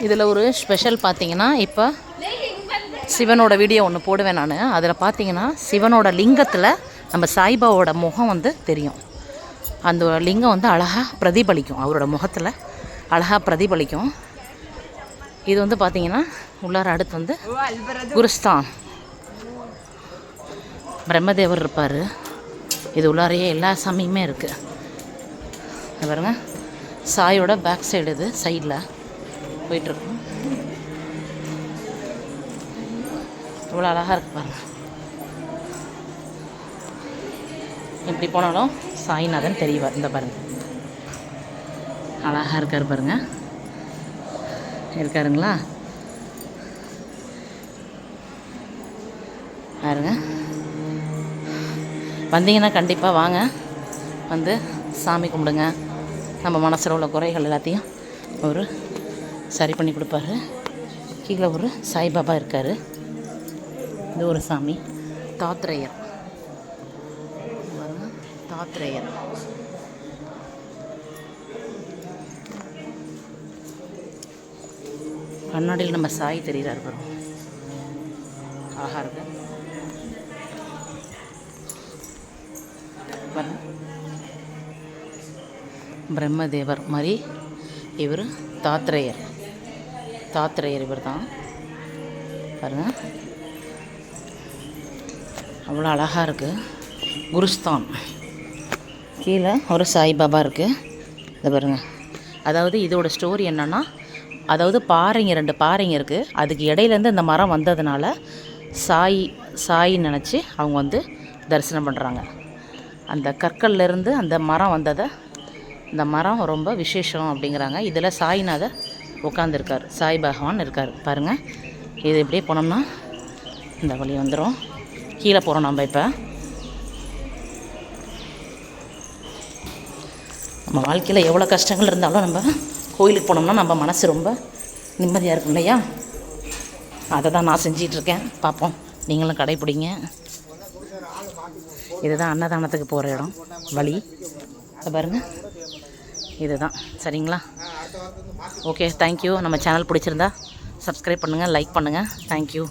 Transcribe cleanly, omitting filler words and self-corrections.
இதில் ஒரு ஸ்பெஷல் பார்த்தீங்கன்னா, இப்போ சிவனோட வீடியோ ஒன்று போடுவேன் நான். அதில் பார்த்தீங்கன்னா சிவனோட லிங்கத்தில் நம்ம சாய்பாவோட முகம் வந்து தெரியும். அந்த லிங்கம் வந்து அழகாக பிரதிபலிக்கும், அவரோட முகத்தில் அழகாக பிரதிபலிக்கும். இது வந்து பார்த்திங்கன்னா உள்ளார அடுத்து வந்து குருஸ்தான் பிரம்மதேவர் இருப்பார். இது உள்ளாரையே எல்லா சாமியுமே இருக்குது. பாருங்க, சாயோட பேக் சைடு இது சைடில் போயிட்டுருக்கோம். இவ்வளோ அழகாக இருக்குது பாருங்கள். எப்படி போனாலும் சாய்நாதன் தெரியவார். இந்த பாருங்கள், அழகாக இருக்கார் பாருங்கள். இருக்காருங்களா பாருங்க. வந்தீங்கன்னா கண்டிப்பாக வாங்க, வந்து சாமி கும்பிடுங்க. நம்ம மனசில் உள்ள குறைகள் எல்லாத்தையும் ஒரு சரி பண்ணி கொடுப்பாரு. கீழே ஒரு சாய்பாபா இருக்கார். இது ஒரு சாமி தாத்ரேயர். தாத்ரேயர் கண்ணாடியில் நம்ம சாய் தெரிகிறார் பாருங்க. அழகாக இருக்கு பாருங்க. பிரம்மதேவர் மாதிரி இவர் தாத்ரேயர். தாத்ரேயர் இவர் தான் பாருங்கள். அவ்வளோ அழகாக இருக்குது. குருஸ்தான் கீழே ஒரு சாய்பாபா இருக்குது. இதை பாருங்கள். அதாவது இதோட ஸ்டோரி என்னென்னா, அதாவது பாறைங்க, 2 பாறைங்க இருக்குது. அதுக்கு இடையிலேருந்து இந்த மரம் வந்ததுனால சாய் நினச்சி அவங்க வந்து தரிசனம் பண்ணுறாங்க. அந்த கற்கள்லேருந்து அந்த மரம் வந்ததை, இந்த மரம் ரொம்ப விசேஷம் அப்படிங்கிறாங்க. இதில் சாய்நாதர் உட்காந்துருக்கார், சாய் பகவான் இருக்கார் பாருங்கள். இது இப்படியே போனோம்னா இந்த வழி வந்துடும். கீழே போகிறோம் நம்ம. இப்போ நம்ம வாழ்க்கையில் எவ்வளோ கஷ்டங்கள் இருந்தாலும் நம்ம கோயிலுக்கு போனோம்னா நம்ம மனசு ரொம்ப நிம்மதியாக இருக்கும் இல்லையா? அதை தான் நான் செஞ்சிகிட்ருக்கேன். பார்ப்போம், நீங்களும் கடைப்பிடிங்க. இதுதான் அன்னதானத்துக்கு போகிற இடம், வழி. அதை பாருங்கள், இதுதான். சரிங்களா? Okay, thank you. நம்ம சேனல் பிடிச்சிருந்தா சப்ஸ்கிரைப் பண்ணுங்கள், லைக் பண்ணுங்கள். தேங்க்யூ.